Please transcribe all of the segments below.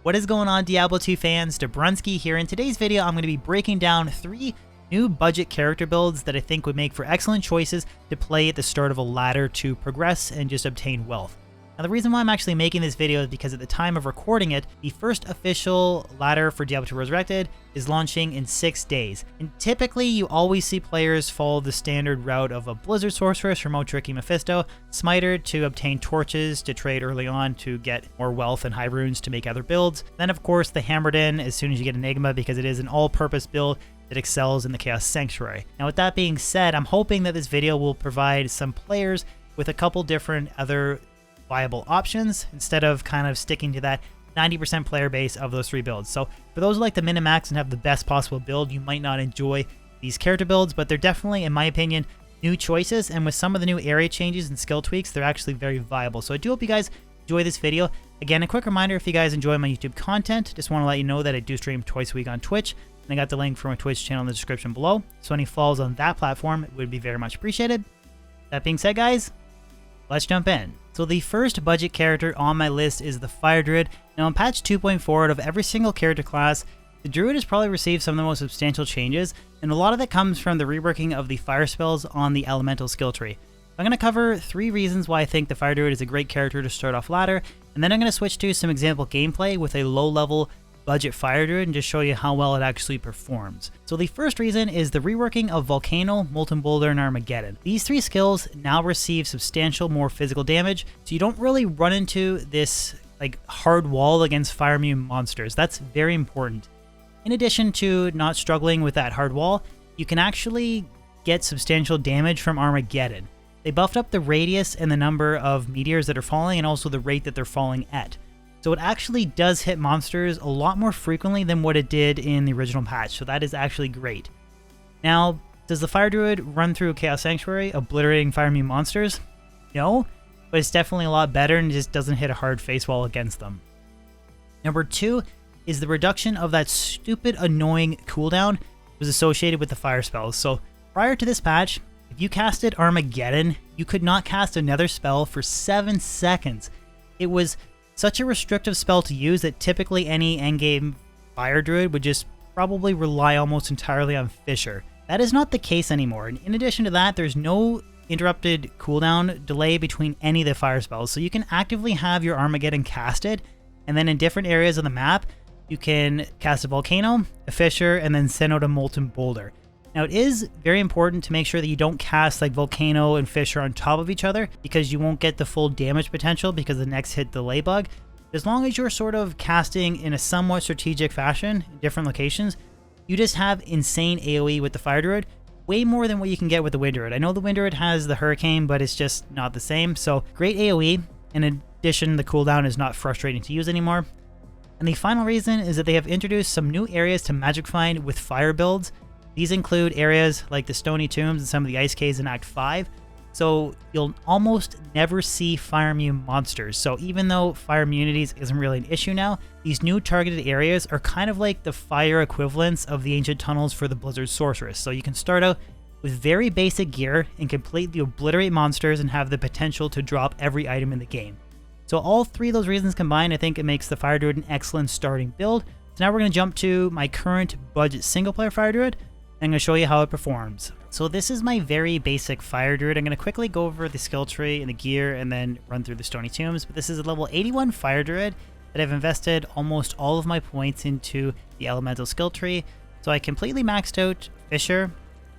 What is going on, Diablo 2 fans? Dobrunsky here. In today's video, I'm going to be breaking down 3 new budget character builds that I think would make for excellent choices to play at the start of a ladder to progress and just obtain wealth. Now, the reason why I'm actually making this video is because at the time of recording it, the first official ladder for Diablo 2 Resurrected is launching in 6 days. And typically, you always see players follow the standard route of a Blizzard Sorceress, Remote Tricky Mephisto, Smiter to obtain torches to trade early on to get more wealth and high runes to make other builds. Then, of course, the Hammered In as soon as you get Enigma because it is an all-purpose build that excels in the Chaos Sanctuary. Now, with that being said, I'm hoping that this video will provide some players with a couple different other viable options instead of kind of sticking to that 90% player base of those 3 builds. So for those who like to min-max and have the best possible build, you might not enjoy these character builds, but they're definitely, in my opinion, new choices, and with some of the new area changes and skill tweaks, they're actually very viable. So I do hope you guys enjoy this video. Again, a quick reminder, if you guys enjoy my YouTube content, just want to let you know that I do stream twice a week on Twitch, and I got the link for my Twitch channel in the description below, so any follows on that platform would be very much appreciated. That being said, guys, let's jump in. So the first budget character on my list is the Fire Druid. Now in patch 2.4, out of every single character class, the Druid has probably received some of the most substantial changes, and a lot of that comes from the reworking of the fire spells on the elemental skill tree. I'm going to cover 3 reasons why I think the Fire Druid is a great character to start off ladder, and then I'm going to switch to some example gameplay with a low level budget Fire Druid and just show you how well it actually performs. So the first reason is the reworking of Volcano, Molten Boulder, and Armageddon. These 3 skills now receive substantial more physical damage, so you don't really run into this like hard wall against fire immune monsters. That's very important. In addition to not struggling with that hard wall, you can actually get substantial damage from Armageddon. They buffed up the radius and the number of meteors that are falling and also the rate that they're falling at. So it actually does hit monsters a lot more frequently than what it did in the original patch, so that is actually great. Now, does the Fire Druid run through Chaos Sanctuary, obliterating fire immune monsters? No, but it's definitely a lot better and just doesn't hit a hard face wall against them. Number 2 is the reduction of that stupid annoying cooldown was associated with the fire spells. So prior to this patch, if you casted Armageddon, you could not cast another spell for 7 seconds. It was such a restrictive spell to use that typically any endgame Fire Druid would just probably rely almost entirely on Fissure. That is not the case anymore, and in addition to that, there's no interrupted cooldown delay between any of the fire spells, so you can actively have your Armageddon casted, and then in different areas of the map, you can cast a Volcano, a Fissure, and then send out a Molten Boulder. Now, it is very important to make sure that you don't cast like Volcano and Fissure on top of each other because you won't get the full damage potential because of the next hit delay bug. As long as you're sort of casting in a somewhat strategic fashion in different locations, you just have insane AoE with the Fire Druid, way more than what you can get with the Wind Druid. I know the Wind Druid has the Hurricane, but it's just not the same. So great AoE. In addition, the cooldown is not frustrating to use anymore. And the final reason is that they have introduced some new areas to Magic Find with fire builds. These include areas like the Stony Tombs and some of the Ice Caves in Act 5, so you'll almost never see fire immune monsters. So even though fire immunities isn't really an issue now, these new targeted areas are kind of like the fire equivalents of the ancient tunnels for the Blizzard Sorceress. So you can start out with very basic gear and completely obliterate monsters and have the potential to drop every item in the game. So all 3 of those reasons combined, I think it makes the Fire Druid an excellent starting build. So now we're going to jump to my current budget single player Fire Druid. I'm going to show you how it performs. So this is my very basic Fire Druid. I'm going to quickly go over the skill tree and the gear and then run through the Stony Tombs. But this is a level 81 Fire Druid that I've invested almost all of my points into the elemental skill tree. So I completely maxed out Fissure,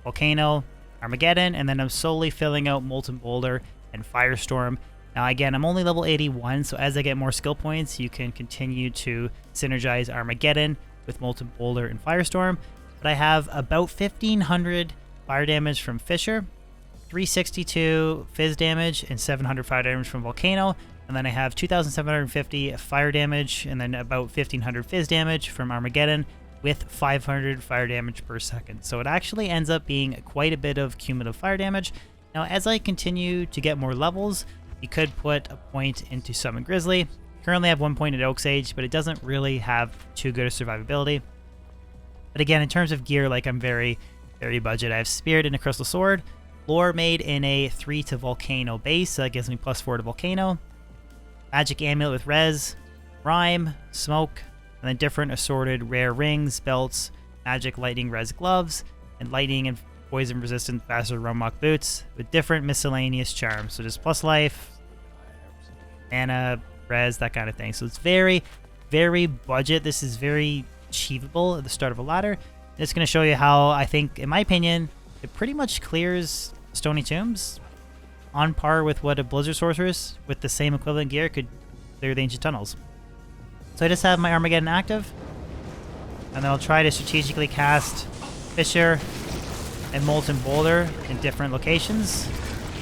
Volcano, Armageddon, and then I'm slowly filling out Molten Boulder and Firestorm. Now again, I'm only level 81, so as I get more skill points, you can continue to synergize Armageddon with Molten Boulder and Firestorm. But I have about 1500 fire damage from Fissure, 362 fizz damage, and 700 fire damage from Volcano. And then I have 2750 fire damage, and then about 1500 fizz damage from Armageddon with 500 fire damage per second. So it actually ends up being quite a bit of cumulative fire damage. Now, as I continue to get more levels, you could put a point into Summon Grizzly. Currently I have 1 point at Oak Sage, but it doesn't really have too good a survivability. But again, in terms of gear, like I'm very budget. I have Spirit and a Crystal Sword, Lore made in a 3 to Volcano base, so that gives me +4 to Volcano, Magic Amulet with Res, Rhyme, Smoke, and then different assorted rare rings, belts, magic lightning res gloves, and lightning and poison resistant faster rumlock boots with different miscellaneous charms. So just plus life, mana, res, that kind of thing. So it's very, very budget. This is very achievable at the start of a ladder. And it's going to show you how I think, in my opinion, it pretty much clears Stony Tombs on par with what a Blizzard Sorceress with the same equivalent gear could clear the Ancient Tunnels. So I just have my Armageddon active, and then I'll try to strategically cast Fissure and Molten Boulder in different locations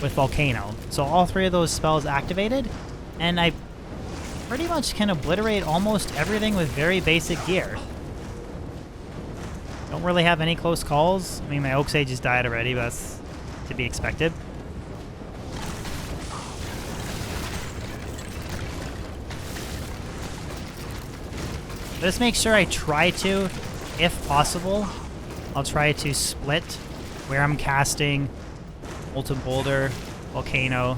with Volcano. So all three of those spells activated, and I pretty much can obliterate almost everything with very basic gear. Don't really have any close calls. I mean, my Oak Sage has died already, but that's to be expected. Just make sure I try to, if possible, I'll try to split where I'm casting Molten Boulder, Volcano,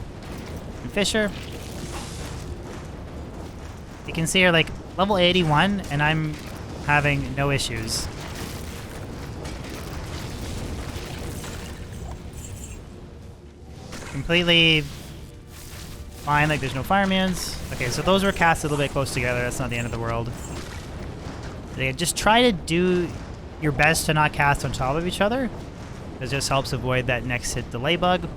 and Fissure. You can see here, like, level 81, and I'm having no issues. Completely fine, like there's no fire minions. Okay, so those were cast a little bit close together. That's not the end of the world. Just try to do your best to not cast on top of each other. It just helps avoid that next hit delay bug.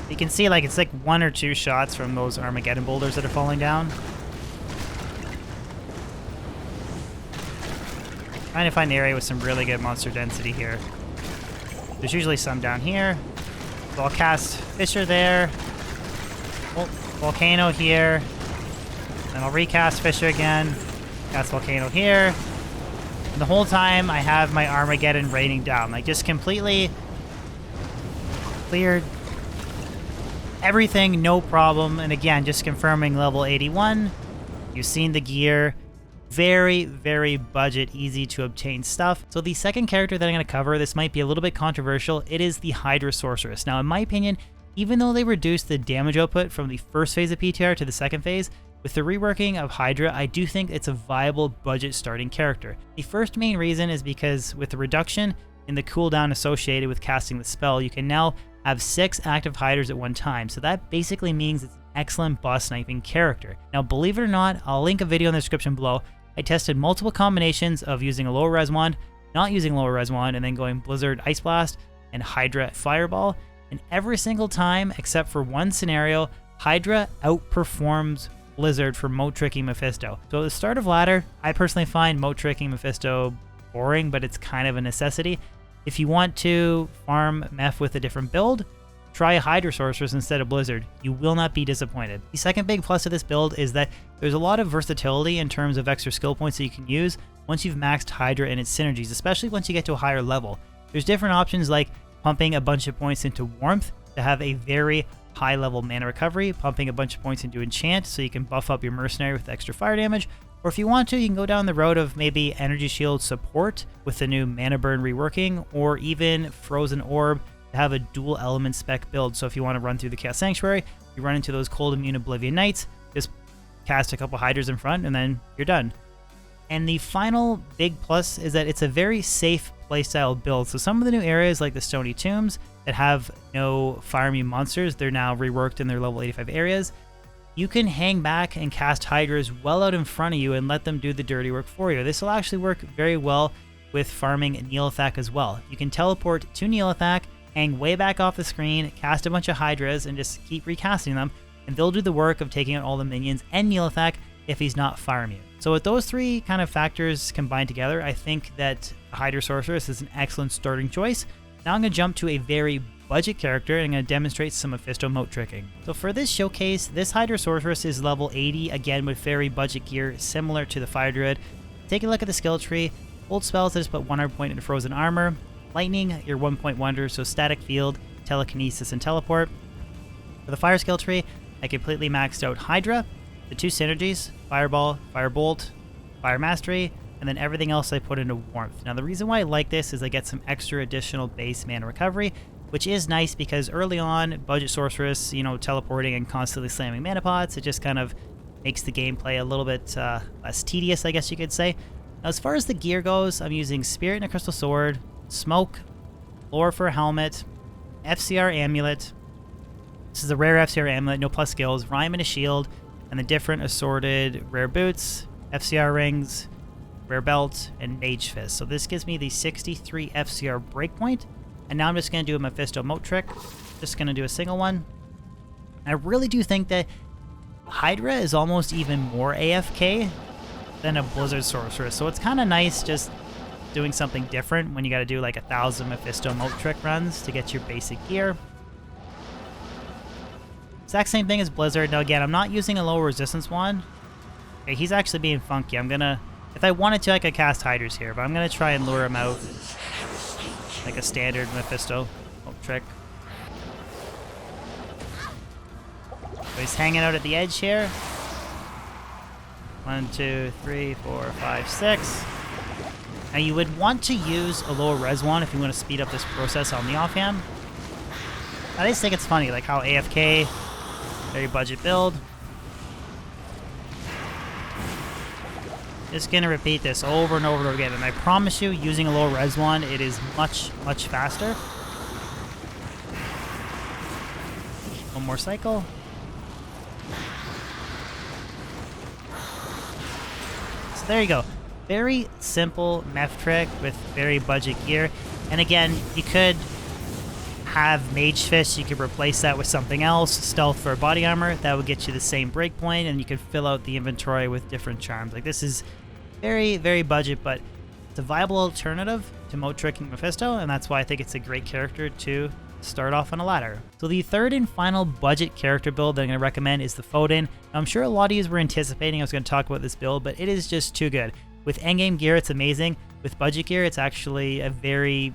You can see, like, it's like 1 or 2 shots from those Armageddon boulders that are falling down. Trying to find an area with some really good monster density here. There's usually some down here. So I'll cast Fissure there. Volcano here. Then I'll recast Fissure again. Cast Volcano here. And the whole time I have my Armageddon raining down. Like, just completely cleared everything, no problem. And again, just confirming level 81. You've seen the gear. Very, very budget, easy to obtain stuff. So the second character that I'm going to cover, this might be a little bit controversial. It is the Hydra Sorceress. Now, in my opinion, even though they reduced the damage output from the first phase of PTR to the second phase, with the reworking of Hydra, I do think it's a viable budget starting character. The first main reason is because with the reduction in the cooldown associated with casting the spell, you can now have 6 active Hydras at one time. So that basically means it's an excellent boss sniping character. Now, believe it or not, I'll link a video in the description below. I tested multiple combinations of using a lower res wand, not using lower res wand, and then going Blizzard Ice Blast and Hydra Fireball. And every single time, except for one scenario, Hydra outperforms Blizzard for moat tricking Mephisto. So at the start of ladder, I personally find moat tricking Mephisto boring, but it's kind of a necessity. If you want to farm Meph with a different build, try a Hydra Sorceress instead of Blizzard. You will not be disappointed. The second big plus of this build is that there's a lot of versatility in terms of extra skill points that you can use once you've maxed Hydra and its synergies, especially once you get to a higher level. There's different options like pumping a bunch of points into Warmth to have a very high level mana recovery, pumping a bunch of points into Enchant so you can buff up your Mercenary with extra fire damage, or if you want to, you can go down the road of maybe Energy Shield support with the new Mana Burn reworking, or even Frozen Orb to have a dual element spec build. So if you want to run through the Chaos Sanctuary, you run into those Cold Immune Oblivion Knights, just cast a couple Hydras in front and then you're done. And the final big plus is that it's a very safe playstyle build. So some of the new areas like the Stony Tombs that have no fire immune monsters, they're now reworked in their level 85 areas. You can hang back and cast Hydras well out in front of you and let them do the dirty work for you. This will actually work very well with farming Neelathak as well. You can teleport to Neelathak, hang way back off the screen, cast a bunch of Hydras, and just keep recasting them, and they'll do the work of taking out all the minions and Neelathak if he's not fire immune. So with those three kind of factors combined together, I think that Hydra Sorceress is an excellent starting choice. Now I'm going to jump to a very budget character and I'm going to demonstrate some Mephisto moat tricking. So for this showcase, this Hydra Sorceress is level 80, again with very budget gear similar to the Fire Druid. Take a look at the skill tree. Old spells that just put 100 point into Frozen Armor. Lightning, your 1 point wonder, so Static Field, Telekinesis, and Teleport. For the Fire skill tree, I completely maxed out Hydra, the 2 synergies, Fireball, Firebolt, Fire Mastery, and then everything else I put into Warmth. Now the reason why I like this is I get some extra additional base mana recovery, which is nice because early on, budget sorceress, you know, teleporting and constantly slamming mana pots, it just kind of makes the gameplay a little bit less tedious, I guess you could say. Now, as far as the gear goes, I'm using Spirit and a Crystal Sword, Smoke, Lore for a helmet, FCR Amulet. This is a rare FCR Amulet, no plus skills, Rhyme and a shield, and the different assorted rare boots, FCR rings, rare belt, and Mage Fist. So this gives me the 63 FCR breakpoint. And now I'm just going to do a Mephisto moat trick. Just going to do a single one. I really do think that Hydra is almost even more AFK than a Blizzard Sorceress. So it's kind of nice just doing something different when you got to do like 1,000 Mephisto moat trick runs to get your basic gear. Exact same thing as Blizzard. Now again, I'm not using a low resistance one. Okay, he's actually being funky. I'm going to, if I wanted to, I could cast Hydras here, but I'm going to try and lure him out like a standard Mephisto trick. So he's hanging out at the edge here. 1, 2, 3, 4, 5, 6. Now you would want to use a lower res one if you want to speed up this process on the offhand. I just think it's funny, like how AFK, very budget build. Just gonna repeat this over and over again, and I promise you, using a low res one, it is much, much faster. One more cycle. So there you go. Very simple meth trick with very budget gear. And again, you could have Mage Fist, you could replace that with something else, Stealth for body armor, that would get you the same breakpoint, and you could fill out the inventory with different charms. Like, this is very, very budget, but it's a viable alternative to moat tricking Mephisto, and that's why I think it's a great character to start off on a ladder. So the third and final budget character build that I'm going to recommend is the Foden. Now, I'm sure a lot of you were anticipating I was going to talk about this build, but it is just too good. With endgame gear, it's amazing. With budget gear, it's actually a very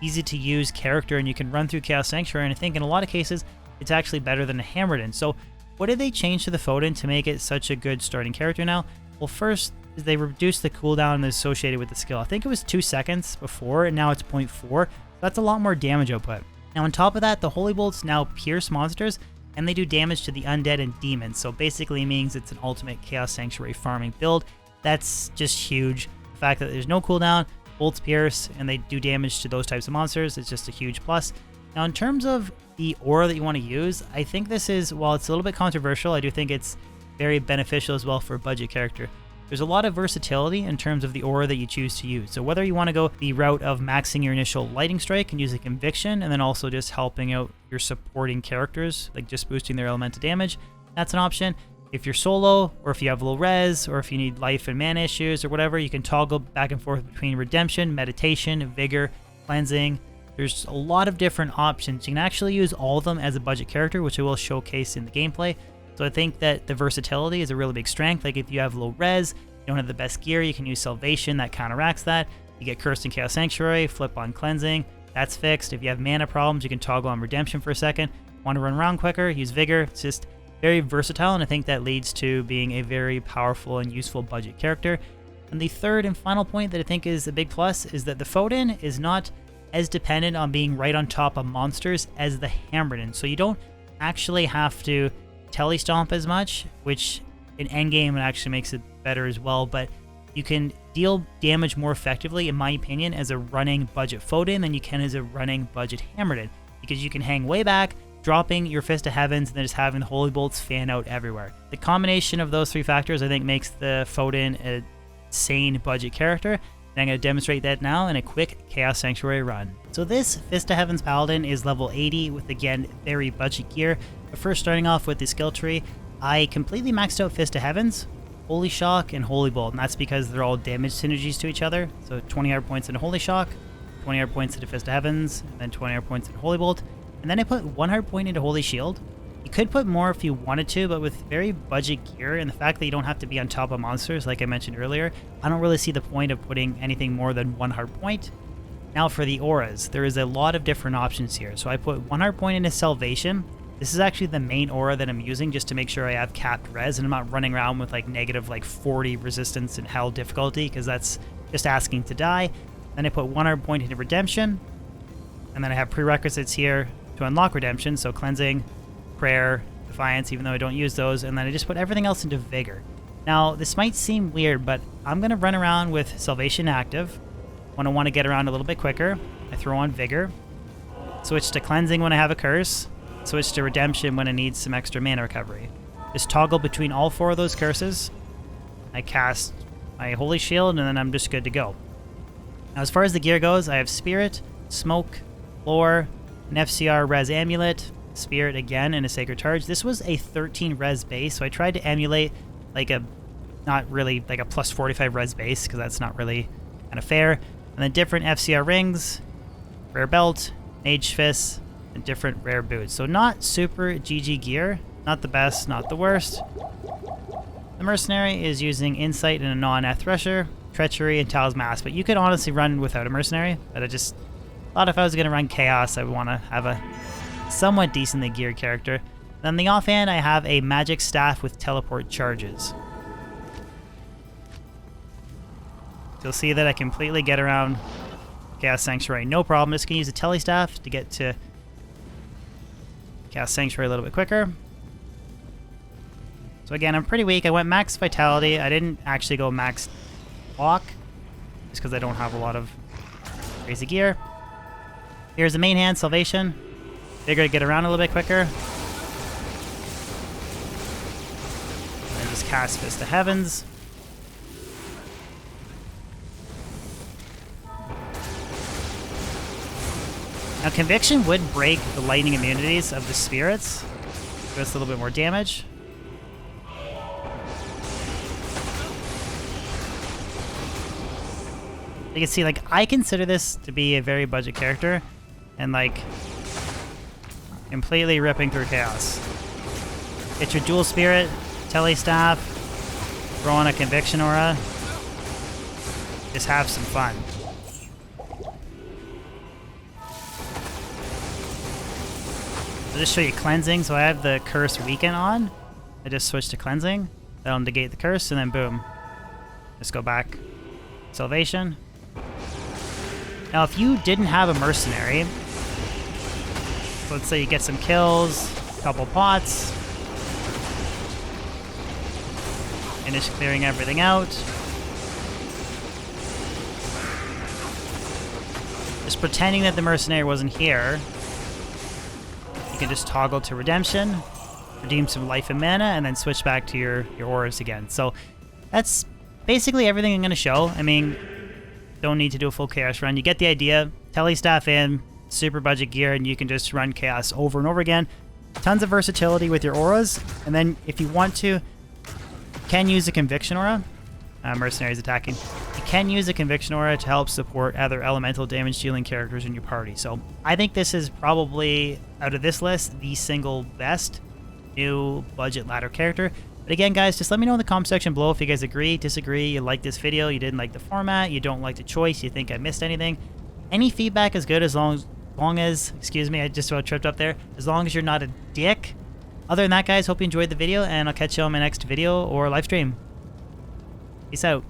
easy to use character, and you can run through Chaos Sanctuary, and I think in a lot of cases it's actually better than a Hammerden. So what did they change to the Foden to make it such a good starting character now? Well, first is they reduced the cooldown associated with the skill. I think it was 2 seconds before, and now it's 0.4. So that's a lot more damage output. Now on top of that, the Holy Bolts now pierce monsters, and they do damage to the undead and demons. So basically it means it's an ultimate Chaos Sanctuary farming build. That's just huge. The fact that there's no cooldown, bolts pierce, and they do damage to those types of monsters is just a huge plus. Now, in terms of the aura that you want to use, I think this is, while it's a little bit controversial, I do think it's very beneficial as well for a budget character. There's a lot of versatility in terms of the aura that you choose to use. So whether you want to go the route of maxing your initial Lightning Strike and using Conviction, and then also just helping out your supporting characters, like just boosting their elemental damage, that's an option. If you're solo, or if you have low res, or if you need life and mana issues or whatever, you can toggle back and forth between Redemption, Meditation, Vigor, Cleansing. There's a lot of different options. You can actually use all of them as a budget character, which I will showcase in the gameplay. So I think that the versatility is a really big strength. Like if you have low res, you don't have the best gear, you can use Salvation, that counteracts that. You get Cursed in Chaos Sanctuary, flip on Cleansing, that's fixed. If you have mana problems, you can toggle on Redemption for a second. Want to run around quicker, use Vigor. It's just very versatile, and I think that leads to being a very powerful and useful budget character. And the third and final point that I think is a big plus is that the Foden is not as dependent on being right on top of monsters as the Hammerden. So you don't actually have to telestomp as much, which in endgame it actually makes it better as well, but you can deal damage more effectively, in my opinion, as a running budget Foden than you can as a running budget Hammerden, because you can hang way back, dropping your Fist of Heavens, and then just having the Holy Bolts fan out everywhere. The combination of those three factors, I think, makes the Foden a sane budget character, and I'm going to demonstrate that now in a quick Chaos Sanctuary run. So this Fist of Heavens Paladin is level 80 with, again, very budget gear. But first, starting off with the skill tree, I completely maxed out Fist of Heavens, Holy Shock, and Holy Bolt, and that's because they're all damage synergies to each other. So 20 hard points into Holy Shock, 20 hard points into Fist of Heavens, and then 20 hard points into Holy Bolt. And then I put 1 hard point into Holy Shield. You could put more if you wanted to, but with very budget gear and the fact that you don't have to be on top of monsters, like I mentioned earlier, I don't really see the point of putting anything more than 1 hard point. Now for the auras, there is a lot of different options here. So I put 1 hard point into Salvation. This is actually the main aura that I'm using just to make sure I have capped res and I'm not running around with like negative 40 resistance and hell difficulty, because that's just asking to die. Then I put 1 hard point into Redemption. And then I have prerequisites here to unlock redemption, so cleansing, prayer, defiance, even though I don't use those, and then I just put everything else into vigor. Now, this might seem weird, but I'm going to run around with salvation active. When I want to get around a little bit quicker, I throw on vigor, switch to cleansing when I have a curse, switch to redemption when I need some extra mana recovery. Just toggle between all 4 of those curses. I cast my holy shield, and then I'm just good to go. Now, as far as the gear goes, I have spirit, smoke, lore, an FCR res amulet, spirit again, and a sacred charge. This was a 13 res base, so I tried to emulate like a, not really like a plus 45 res base, because that's not really kind of fair. And then different FCR rings, rare belt, mage fist, and different rare boots. So not super GG gear, not the best, not the worst. The mercenary is using insight and a non-eth thresher, treachery, and Tal's mask, but you could honestly run without a mercenary, but I just thought if I was going to run chaos, I would want to have a somewhat decently geared character. Then the offhand, I have a magic staff with teleport charges. You'll see that I completely get around Chaos Sanctuary, no problem. Just gonna use a tele staff to get to Chaos Sanctuary a little bit quicker. So again, I'm pretty weak. I went max vitality. I didn't actually go max block, just because I don't have a lot of crazy gear. Here's the main hand, salvation. Vigor to get around a little bit quicker. And just cast Fist of Heavens. Now, Conviction would break the lightning immunities of the spirits. Give us a little bit more damage. You can see, like, I consider this to be a very budget character, and, like, completely ripping through chaos. Get your dual spirit, tele staff, throw on a conviction aura. Just have some fun. I'll just show you cleansing. So I have the curse weaken on. I just switch to cleansing. That'll negate the curse, and then boom. Just go back. Salvation. Now, if you didn't have a mercenary, so let's say you get some kills, a couple pots, finish clearing everything out. Just pretending that the mercenary wasn't here. You can just toggle to redemption, redeem some life and mana, and then switch back to your auras again. So that's basically everything I'm going to show. I mean, don't need to do a full chaos run. You get the idea. Tele staff in, super budget gear, and you can just run chaos over and over again. Tons of versatility with your auras, and then if you want to, you can use a conviction aura. Mercenaries attacking. You can use a conviction aura to help support other elemental damage dealing characters in your party. So I think this is probably, out of this list, the single best new budget ladder character. But again, guys, just let me know in the comment section below if you guys agree, disagree, you like this video, you didn't like the format, you don't like the choice, you think I missed anything. Any feedback is good as long as, excuse me, I just about tripped up there, as long as you're not a dick. Other than that, guys, hope you enjoyed the video, and I'll catch you on my next video or live stream. Peace out.